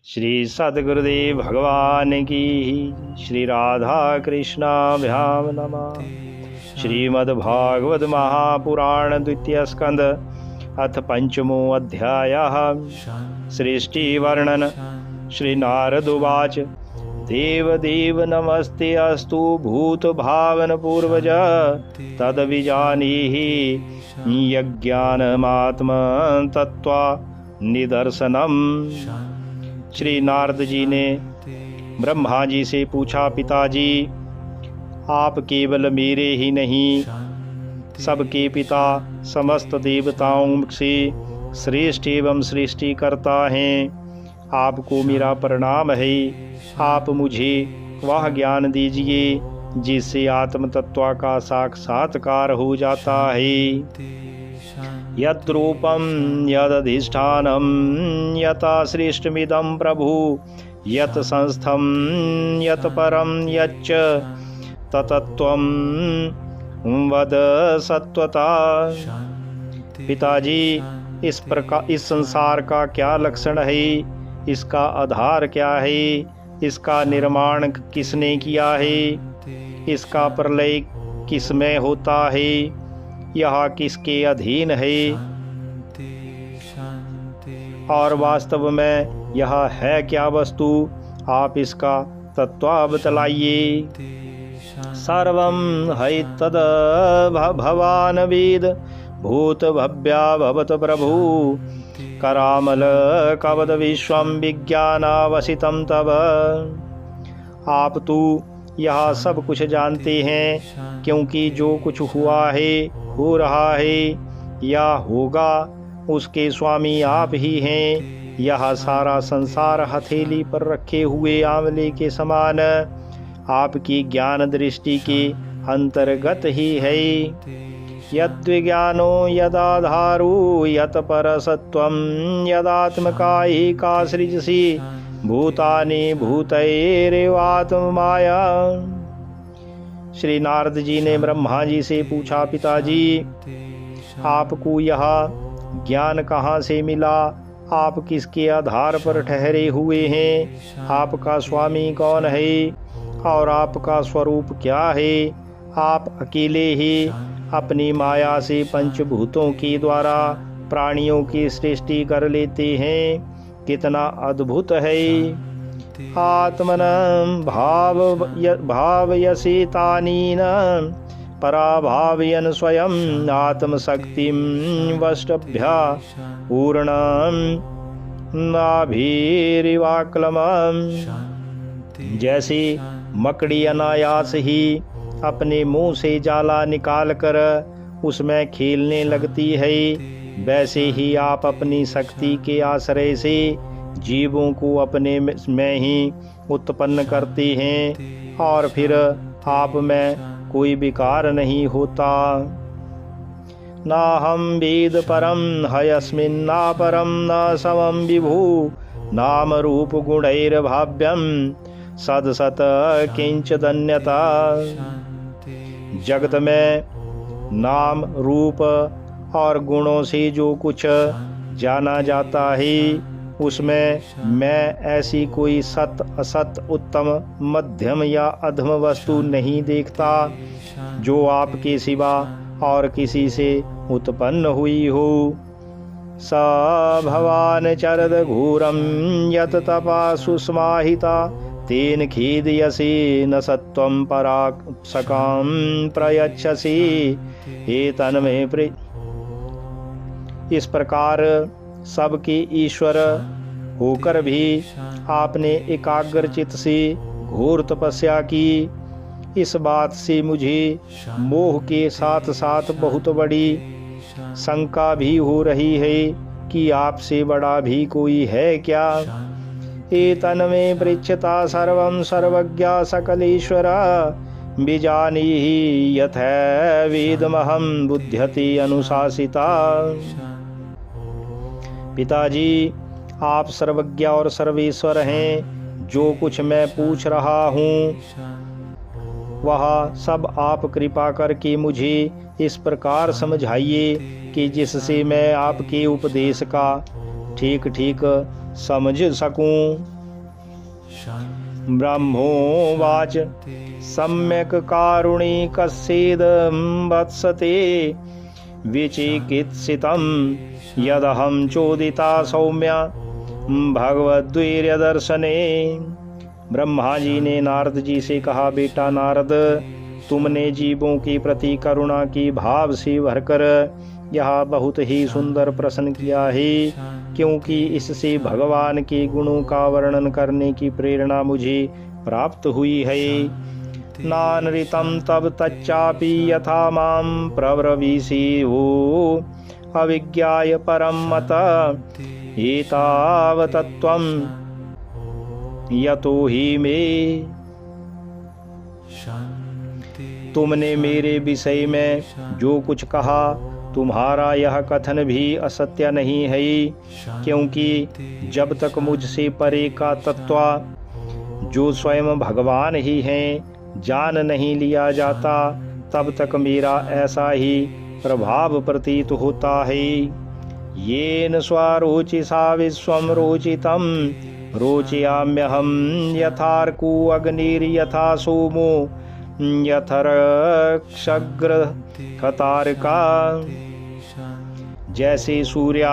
श्री सद्गुरुदेव भगवान की। श्री राधा कृष्णाभ्याम नमः। श्रीमद्भागवत महापुराण द्वितीय स्कंद अथ पंचमो अध्यायः। सृष्टि वर्णन। श्री नारद उवाच देव देव नमस्ते अस्तु भूत भावन पूर्वज तद विजानीहि यज्ञानमात्म तत्वा निदर्शनम। श्री नारद जी ने ब्रह्मा जी से पूछा, पिताजी आप केवल मेरे ही नहीं सबके पिता समस्त देवताओं से श्रेष्ठ एवं सृष्टिकर्ता हैं। आपको मेरा प्रणाम है। आप मुझे वह ज्ञान दीजिए जिससे आत्म तत्व का साक्षात्कार हो जाता है। यत् रूपम यदधिष्ठानम यथा सृष्टमिदं प्रभु यत् संस्थम यत् परम यच्च ततत्वं वद सत्वता। पिताजी इस संसार का क्या लक्षण है, इसका आधार क्या है, इसका निर्माण किसने किया है, इसका प्रलय किसमें होता है, यह किसके अधीन है और वास्तव में यह है क्या वस्तु, आप इसका तत्व बतलाइए। सर्वं है तद भवान वेद भूत भव्या भवत प्रभु करामल कवद विश्वं विज्ञानावसितं तव। आप तो यह सब कुछ जानते हैं, क्योंकि जो कुछ हुआ है, हो रहा है या होगा उसके स्वामी आप ही हैं। यह सारा संसार हथेली पर रखे हुए आंवले के समान आपकी ज्ञान दृष्टि के अंतर्गत ही है। यद्विज्ञानो यदाधारो यत् परसत्वं यदात्मकायिका सृजसि भूतानि भूतैरेवात्म माया। श्री नारद जी ने ब्रह्मा जी से पूछा, पिताजी आपको यह ज्ञान कहाँ से मिला, आप किसके आधार पर ठहरे हुए हैं, आपका स्वामी कौन है और आपका स्वरूप क्या है। आप अकेले ही अपनी माया से पंचभूतों के द्वारा प्राणियों की सृष्टि कर लेते हैं, कितना अद्भुत है। आत्मन भावयसितानीन पराभावयन स्वयं आत्मशक्तिं वष्टभ्या पूर्णं नाभिरिवाक्लमं। जैसे मकड़ी अनायास ही अपने मुंह से जाला निकालकर उसमें खेलने लगती है, वैसे ही आप अपनी शक्ति के आश्रय से जीवों को अपने में ही उत्पन्न करते हैं और फिर आप में कोई विकार नहीं होता। ना हम वेद परम हयस्मिन्ना परम न समम विभु नाम रूप गुणैर्भाव्यम सदसत किंच धन्यता। जगत में नाम रूप और गुणों से जो कुछ जाना जाता है, उसमें मैं ऐसी कोई सत असत उत्तम मध्यम या अधम वस्तु नहीं देखता जो आपके सिवा और किसी से उत्पन्न हुई हो। स भवान चरद घूरम यत तपा सुस्माहिता तेन खीदयसि न सत्वं पराक सकाम प्रयच्छसि एतन्मे। इस प्रकार सबके ईश्वर होकर भी आपने एकाग्र चित्त से घोर तपस्या की। इस बात से मुझे मोह के साथ साथ बहुत बड़ी शंका भी हो रही है कि आपसे बड़ा भी कोई है क्या। एतन्मे पृच्छता सर्वं सर्वज्ञा सकलेश्वर विजानीहि यथैवेदमहं बुध्यति अनुशासिता। पिताजी आप सर्वज्ञ और सर्वेश्वर हैं। जो कुछ मैं पूछ रहा हूँ वह सब आप कृपा करके मुझे इस प्रकार समझाइए कि जिससे मैं आपके उपदेश का ठीक ठीक समझ सकूं। ब्रह्मोवाच सम्यक् कारुणिकस्येदं वत्सते विचिकित्सितं यदहं चोदिता सौम्या भगवद्वीर्य दर्शने। ब्रह्मा जी ने नारद जी से कहा, बेटा नारद, तुमने जीवों के प्रति करुणा की भाव से भरकर यह बहुत ही सुंदर प्रश्न किया है, क्योंकि इससे भगवान के गुणों का वर्णन करने की प्रेरणा मुझे प्राप्त हुई है। नानृतं तब तच्चापि यथा मां प्रब्रवीषि हो अविज्ञाय परम मत एतावत्त्वं यतो हि मे। तुमने मेरे विषय में जो कुछ कहा, तुम्हारा यह कथन भी असत्य नहीं है, क्योंकि जब तक मुझसे परे का तत्व जो स्वयं भगवान ही हैं जान नहीं लिया जाता, तब तक मेरा ऐसा ही प्रभाव प्रतीत होता है। येन स्वरोचिषा विश्वं रोचितं रोचयाम्यहं यथार्को अग्निर्यथा सोमो यथर्क्षग्र कतारका। जैसे सूर्य,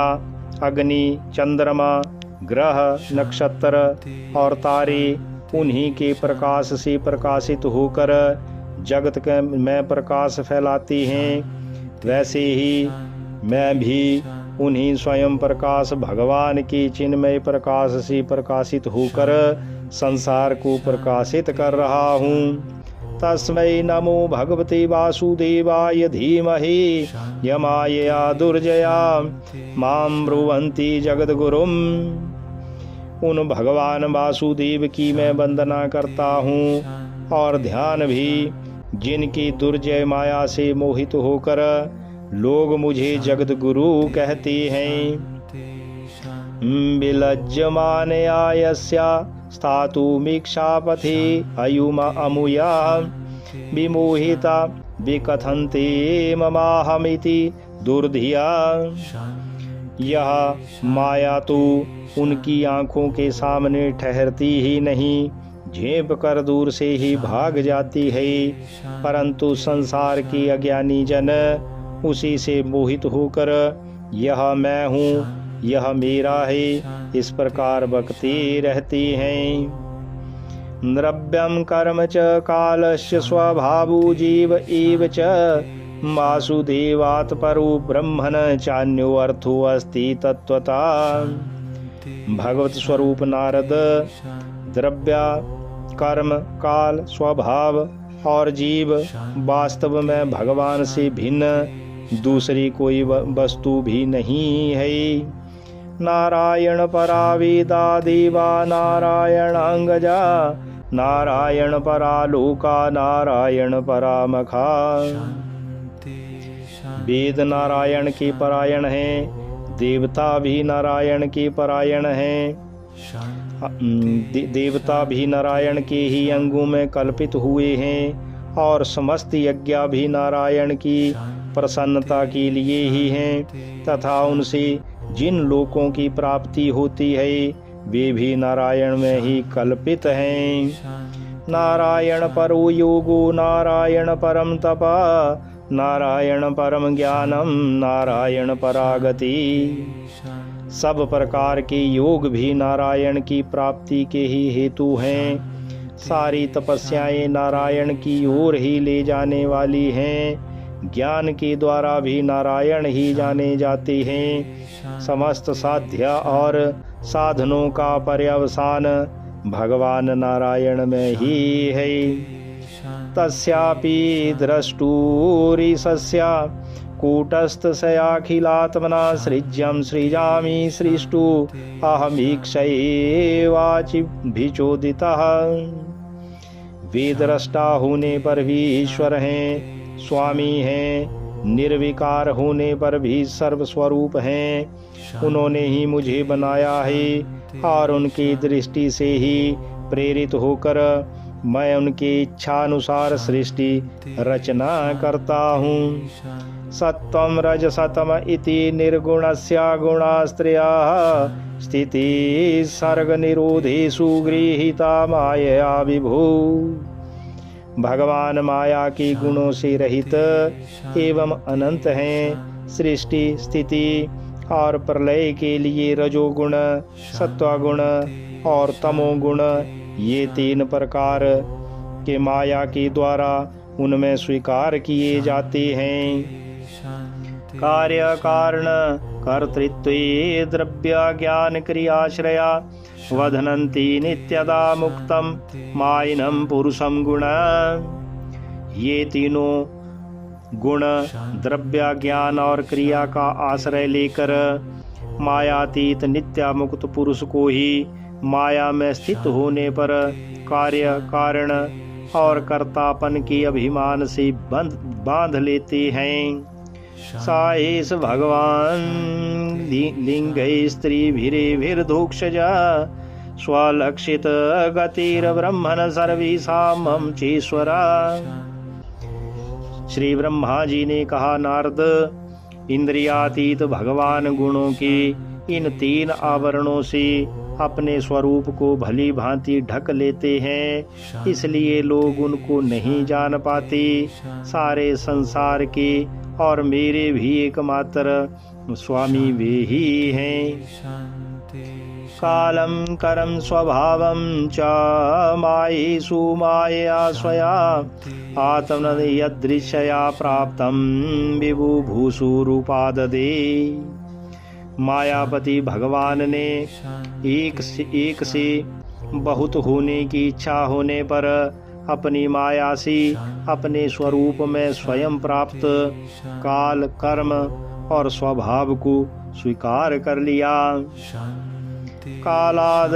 अग्नि, चंद्रमा, ग्रह, नक्षत्र और तारे उन्हीं के प्रकाश से प्रकाशित होकर जगत के में प्रकाश फैलाते हैं, वैसे ही मैं भी उन्हीं स्वयं प्रकाश भगवान के चिन्मय प्रकाश से प्रकाशित होकर संसार को प्रकाशित कर रहा हूँ। तस्मै नमो भगवते वासुदेवाय धीमहि यमायया दुर्जया मां ब्रुवन्ति जगद्गुरुम्। उन भगवान वासुदेव की मैं वंदना करता हूँ और ध्यान भी जिनकी दुर्जय माया से मोहित होकर लोग मुझे जगत गुरु कहते हैं। विलज्जमानया यस्या स्थातुमीक्षापथे अयुमा अमुया विमोहिता विकथन्ते ममाहमिति दुर्धिया। यह माया तो उनकी आंखों के सामने ठहरती ही नहीं, झेप कर दूर से ही भाग जाती है, परंतु संसार के अज्ञानी जन उसी से मोहित होकर यह मैं हूँ, यह मेरा है, इस प्रकार बकते रहते हैं। द्रव्यम कर्म च कालस्य स्वभावो जीव एव च वासुदेवात् परो ब्रह्मण चान्यो अर्थो अस्ति तत्वता। भगवत स्वरूप नारद, द्रव्य, कर्म, काल, स्वभाव और जीव वास्तव में भगवान से भिन्न दूसरी कोई वस्तु भी नहीं है। नारायण परा वेदा देवा नारायणांगजा नारायण परा लोका नारायण परा मखा। वेद नारायण के परायण हैं, देवता भी नारायण के परायण हैं। देवता भी नारायण के ही अंगों में कल्पित हुए हैं और समस्त यज्ञ भी नारायण की प्रसन्नता के लिए ही हैं, तथा उनसे जिन लोकों की प्राप्ति होती है वे भी नारायण में ही कल्पित हैं। नारायण परो योगो नारायण परम तपा नारायण परम ज्ञानम नारायण परागति। सब प्रकार के योग भी नारायण की प्राप्ति के ही हेतु हैं। सारी तपस्याएं नारायण की ओर ही ले जाने वाली हैं। ज्ञान के द्वारा भी नारायण ही जाने जाते हैं। समस्त साध्य और साधनों का पर्यवसान भगवान नारायण में ही है। तस्यापि द्रष्टुरिशस्या कूटस्थस्याखिलात्मना सृज्यं सृजामि सृष्टु अहमीक्षैवाचिभिचोदितः। वे दृष्टा होने पर भी ईश्वर हैं, स्वामी हैं, निर्विकार होने पर भी सर्वस्वरूप हैं। उन्होंने ही मुझे बनाया है और उनकी दृष्टि से ही प्रेरित होकर मैं उनकी इच्छा अनुसार सृष्टि रचना करता हूँ। सत्वं रजसतम इति निर्गुणस्य गुणास्त्रयः स्थिति सर्ग निरोधेषु गृहीता मायया विभु। भगवान माया के गुणों से रहित एवं अनंत हैं। सृष्टि, स्थिति और प्रलय के लिए रजोगुण, सत्वगुण और तमोगुण, ये 3 प्रकार के माया के द्वारा उनमें स्वीकार किए जाते हैं। कार्य कारण कर्तृत्वे द्रव्य ज्ञान क्रियाश्रया वधनन्ति नित्यदा मुक्तम मायिनम पुरुषम गुण। ये तीनों गुण द्रव्य, ज्ञान और क्रिया का आश्रय लेकर मायातीत नित्य मुक्त पुरुष को ही माया में स्थित होने पर कार्य, कारण और कर्तापन के अभिमान से बांध लेते हैं। साएस भगवान लिंग स्त्री भिरेभिर्धोक्षजा स्वलक्षित गतिर ब्रह्मण सर्वेषां चेश्वरा। श्री ब्रह्मा जी ने कहा, नारद, इंद्रियातीत भगवान गुणों के इन 3 आवरणों से अपने स्वरूप को भली भांति ढक लेते हैं, इसलिए लोग उनको नहीं जान पाते। सारे संसार के और मेरे भी एकमात्र स्वामी वे ही हैं। कालम करम स्वभावम च मायेषु मायया स्वया आत्मन यदृश्यया प्राप्तम विभुभूषु रूपाददे। मायापति भगवान ने एक से बहुत होने की इच्छा होने पर अपनी माया से अपने स्वरूप में स्वयं प्राप्त काल, कर्म और स्वभाव को स्वीकार कर लिया। कालाद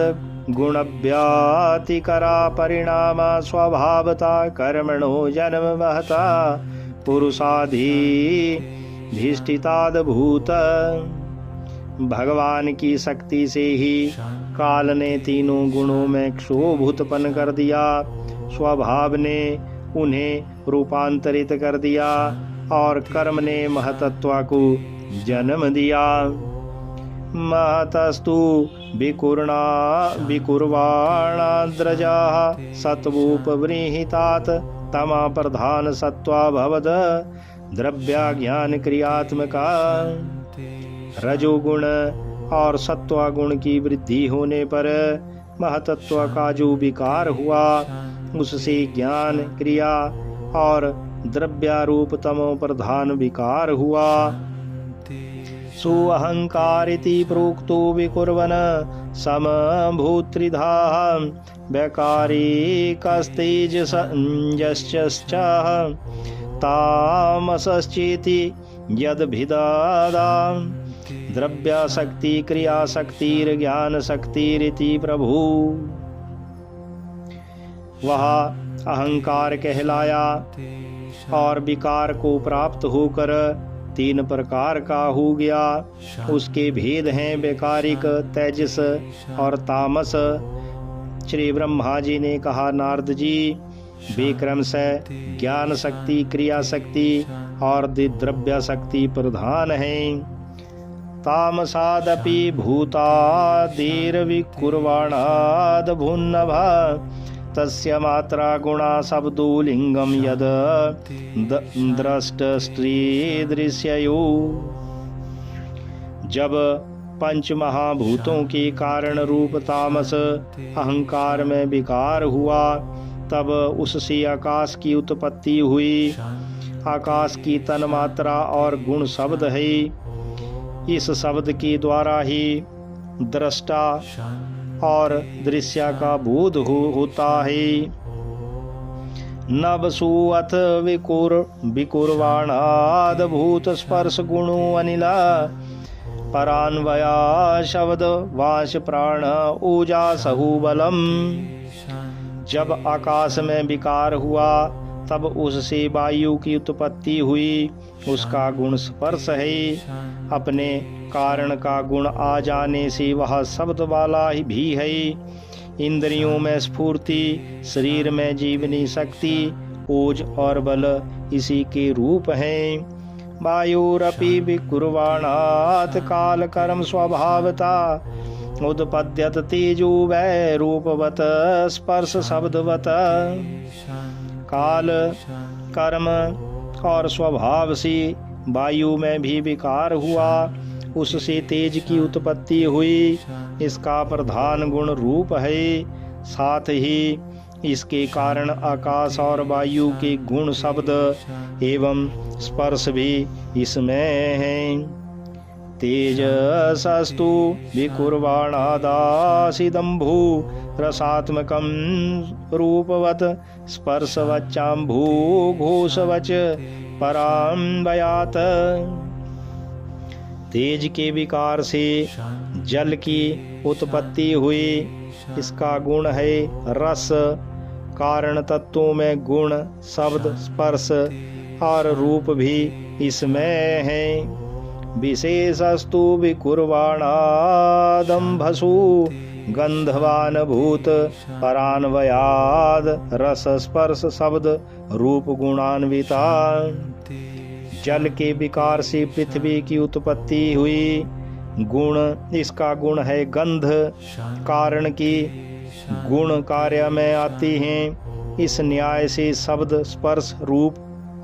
गुणव्यातिकरा परिणाम स्वभावता कर्मणो जन्म महता पुरुषाधिष्ठिताद्भूत। भगवान की शक्ति से ही काल ने तीनों गुणों में क्षोभ उत्पन्न कर दिया, स्वभाव ने उन्हें रूपांतरित कर दिया और कर्म ने महतत्व को जन्म दिया। महतस्तु विकुर्वाणाद्रजाः सत्वोपबृंहितात् तमा प्रधान सत्वा भवद द्रव्या ज्ञान क्रियात्मका। रजोगुण और सत्वगुण की वृद्धि होने पर महतत्व का जो विकार हुआ, उससे ज्ञान, क्रिया और द्रव्यारूप तमो प्रधान विकार हुआ। सुअहंकारिति प्रोक्तो विकुर्वन समभूत्रिधाः वैकारिकस्तेजश्च तामसश्चेति यद्भिददा द्रव्याशक्ति क्रियाशक्तिर्ज्ञान शक्तिरिति प्रभु। वह अहंकार कहलाया और विकार को प्राप्त होकर 3 प्रकार का हो गया। उसके भेद हैं वैकारिक, तेजस और तामस। श्री ब्रह्मा जी ने कहा, नारद जी, विक्रम से ज्ञान शक्ति, क्रिया शक्ति और द्रव्य शक्ति प्रधान हैं। तामसादपि भूतादिर्विकुर्वाणाद् भुन्नभा तस्य मात्रा गुणा शब्दो लिंगम यद द्रष्टस्त्रीदृश्ययो। जब 5 महाभूतों के कारण रूप तामस अहंकार में विकार हुआ, तब उससे आकाश की उत्पत्ति हुई। आकाश की तन्मात्रा और गुण शब्द है। इस शब्द के द्वारा ही दृष्टा और दृश्य का बोध होता है। नवसु अथ विकुर्वाणाद् भूत स्पर्श गुणो अनिला परान्वया शब्द वाश प्राण ओजासहु बलम। जब आकाश में विकार हुआ, तब उससे वायु की उत्पत्ति हुई। उसका गुण स्पर्श है। अपने कारण का गुण आ जाने से वह शब्द वाला भी है। इंद्रियों में स्फूर्ति, शरीर में जीवनी शक्ति, ओज और बल इसी के रूप हैं। वायुरपि विकुर्वाणात् कालकर्म स्वभावता उत्पद्यत तेजो वै रूपवत स्पर्श शब्दवत। काल कर्म और स्वभाव से वायु में भी विकार हुआ, उससे तेज की उत्पत्ति हुई। इसका प्रधान गुण रूप है, साथ ही इसके कारण आकाश और वायु के गुण शब्द एवं स्पर्श भी इसमें है। तेजसस्तु विकुर्वाणादासिदम्भु रसात्मकं रूपवत् स्पर्शवच्चाम्भू घोषवच परान्वयात्। तेज के विकार से जल की उत्पत्ति हुई, इसका गुण है रस। कारण तत्वों में गुण शब्द स्पर्श और रूप भी इसमें है। विशेषस्तु विकुर्वाणादम्भसु गंधवान भूत परान्वयाद रस स्पर्श शब्द रूप गुणान्विता। जल के विकार से पृथ्वी की उत्पत्ति हुई, गुण इसका गुण है गंध। कारण की गुण कार्य में आती हैं, इस न्याय से शब्द स्पर्श रूप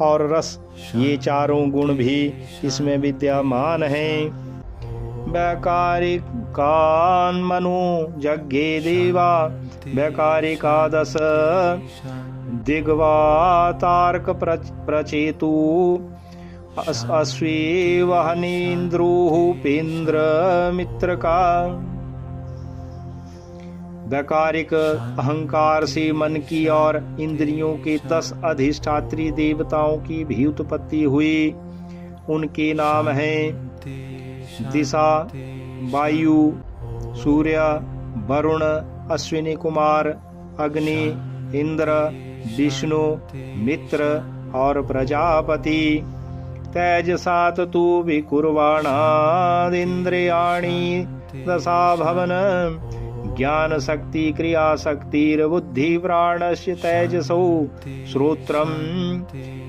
और रस ये चारों गुण भी इसमें विद्यमान हैं। वैकारिकान् मनु यज्ञे देवा वैकारिकादश दिग्वातार्क प्रचेतु अश्विवहनीन्द्रुपेन्द्र मित्र का। वैकारिक अहंकार से मन की और इंद्रियों के 10 अधिष्ठात्री देवताओं की भी उत्पत्ति हुई। उनके नाम हैं दिशा, वायु, सूर्य, वरुण, अश्विनी कुमार, अग्नि, इंद्र, विष्णु, मित्र और प्रजापति। तेजसात तु विकुर्वाणादिन्द्रियाणि दशा भवन ज्ञान शक्ति क्रिया शक्तिर्बुद्धि प्राणस्य तेजसो श्रोत्रम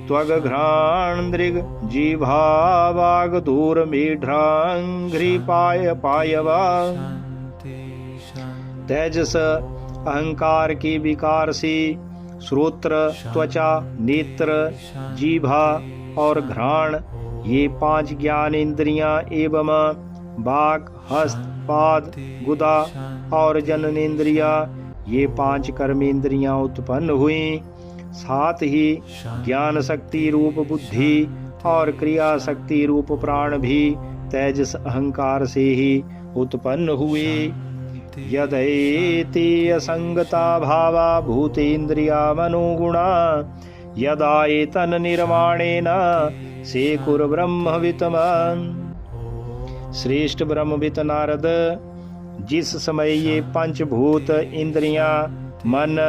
त्वग्घ्राण दृग जिह्वा वाग दूर मेढ्रांघ्रि पायवा। तेजस अहंकार के विकार से श्रोत्र, त्वचा, नेत्र, जिह्वा और घ्राण ये 5 ज्ञान इंद्रियां एवं वाक, हस्त, पाद, गुदा और जननेन्द्रिया ये 5 कर्मेंद्रियां उत्पन्न हुई। साथ ही ज्ञान शक्ति रूप बुद्धि और क्रिया शक्ति रूप प्राण भी तेजस अहंकार से ही उत्पन्न हुए। यदैति असंगता भावा भूतेन्द्रिया मनोगुणा यदा एतन निर्माणेन सेकुर ब्रह्मवितमान। श्रेष्ठ ब्रह्मवित नारद, जिस समय ये पंचभूत इंद्रियां, मन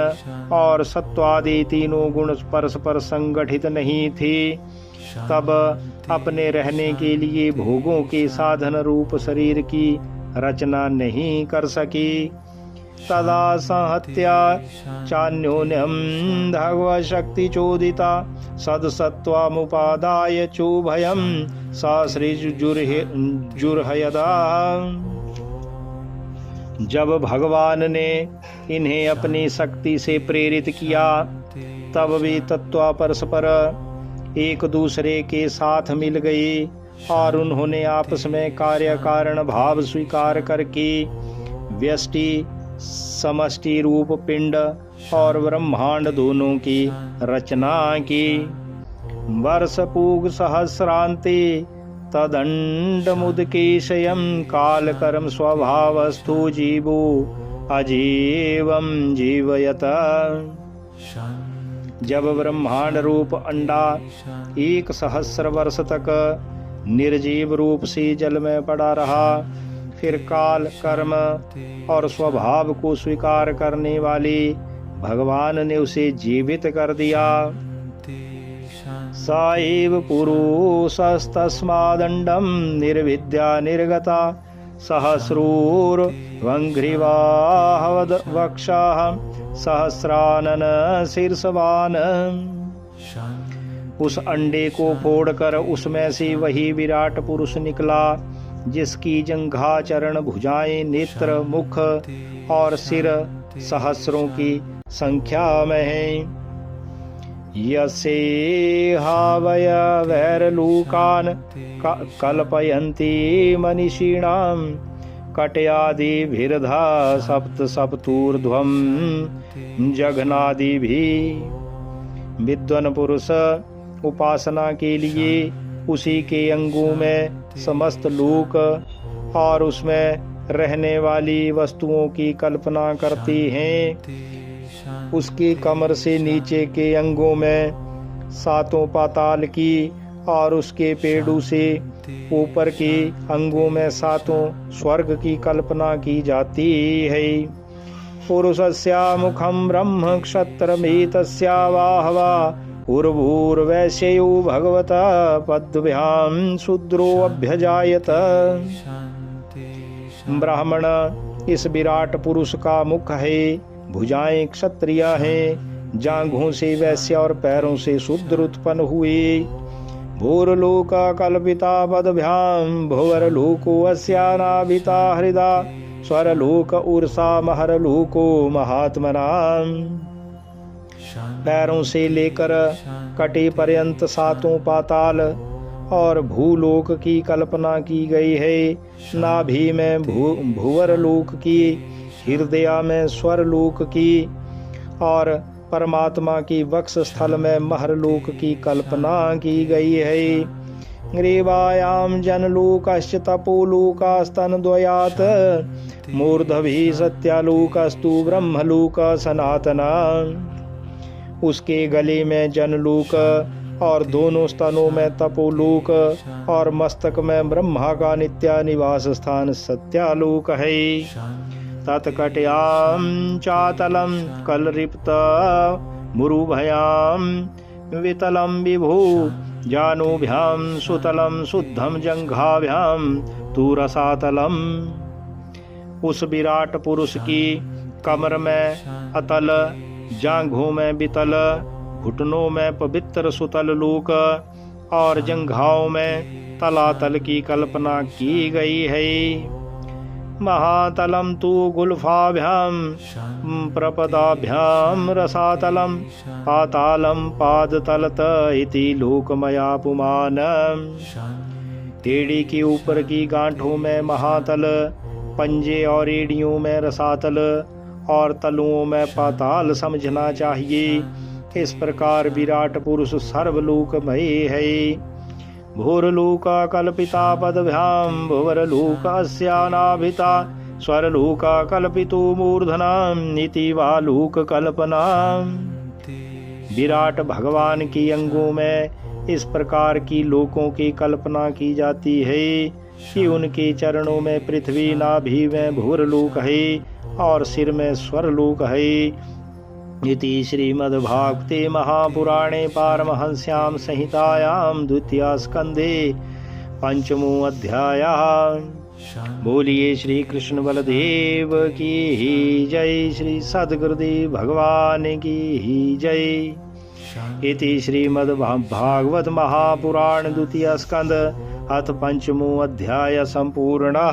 और सत्वादि तीनों गुण परस्पर संगठित नहीं थी, तब अपने रहने के लिए भोगों के साधन रूप शरीर की रचना नहीं कर सकी। तदा संहत्या चान्योन्यम भगवत शक्ति चोदिता सदसत्वामुपादाय चोभयम ससृजुर्हयदा। जब भगवान ने इन्हें अपनी शक्ति से प्रेरित किया, तब वे तत्व परस्पर एक दूसरे के साथ मिल गए और उन्होंने आपस में कार्य कारण भाव स्वीकार करके व्यष्टि समष्टि रूप पिंड और ब्रह्मांड दोनों की रचना की। वर्ष पूग सहस्रांते तदंड मुदकेशयम काल कर्म स्वभावस्तु जीवो अजीवम जीवयत। जब ब्रह्मांड रूप अंडा 1 सहस्र वर्ष तक निर्जीव रूप से जल में पड़ा रहा, फिर काल कर्म और स्वभाव को स्वीकार करने वाले भगवान ने उसे जीवित कर दिया। स एव पुरुषस्तस्मादंडम निर्विद्या निर्गता सहस्रूर्वङ्घ्रिवाहवद वक्षः सहस्रानन शीर्षवान्। उस अंडे को फोड़कर उसमें से वही विराट पुरुष निकला, जिसकी जंघा, चरण, भुजाएं, नेत्र, मुख और सिर सहस्रों की संख्या में है। यसे हावय वैरलूकान कल्पयन्ति मनीषिणां कटयादिभिर्धा सप्त सप्तूर्ध्वं जघनादिभिः। विद्वान पुरुष उपासना के लिए उसी के अंगों में समस्त लोक और उसमें रहने वाली वस्तुओं की कल्पना करती हैं। उसके कमर से नीचे के अंगों में सातों पाताल की और उसके पेड़ों से ऊपर के अंगों में सातों स्वर्ग की कल्पना की जाती है। पुरुषस्य मुखम ब्रह्म क्षत्रमेतस्या वाहवा उर्वूर्वैश्यो भगवता पद्भ्यां शूद्रो अभ्यजायत। ब्राह्मण इस विराट पुरुष का मुख है, भुजाएं क्षत्रिय हैं, जांघों से वैश्य और पैरों से शूद्र उत्पन्न हुए। भूरलोक कल्पिता पदभ्याम भुवरलोको अस्यानाभिता हृदा स्वरलोक उर्सा महरलोको महात्मना। पैरों से लेकर कटे पर्यंत सातों पाताल और भूलोक की कल्पना की गई है। नाभि में भुवर लोक की, हृदय में स्वरलोक की और परमात्मा की वक्ष स्थल में महरलोक की कल्पना की गई है। ग्रीवायाम जनलोकश्च तपोलोकास्तनद्वयात् मूर्धभिः सत्यालोकस्तु ब्रह्मलोक सनातना। उसके गले में जनलोक और दोनों स्तनों में तपोलोक और मस्तक में ब्रह्मा का नित्य निवास स्थान सत्यालोक है। तत्कटयाम चातलम कलरिप्त मुरुभयाम वितलम विभु जानूभ्याम सुतलम शुद्धम जंघाभ्याम तु रसातलम। उस विराट पुरुष की कमर में अतल, जांघों में वितल, घुटनों में पवित्र सुतल लोक और जंघाओं में तलातल की कल्पना की गई है। महातलम तु गुल्फाभ्याम प्रपदाभ्याम रसातलम पातालम पादतलत इति लोकमया पुमान। एड़ी के ऊपर की गांठों में महातल, पंजे और एड़ियों में रसातल और तलुओं में पाताल समझना चाहिए। इस प्रकार विराट पुरुष सर्वलोकमय है। भूरलोका कल्पिता पदभ्याम भुवरलोकस्यानाभिता स्वरलोका कल्पितो मूर्धनाम नीति वा लोक कल्पना। विराट भगवान की अंगों में इस प्रकार की लोकों की कल्पना की जाती है कि उनके चरणों में पृथ्वी, नाभि में भूरलोक है और सिर में स्वरलोक है। इति श्रीमद्भागवते महापुराणे पारमहंस्यां संहितायां द्वितीय स्कंधे पंचमो अध्यायः। बोलिए श्री कृष्ण बलदेव की जय, श्री सद्गुरुदेव भगवान की जय। इति श्रीमद्भागवत महापुराण द्वितीय स्कंध अथ पंचमो अध्याय संपूर्णः।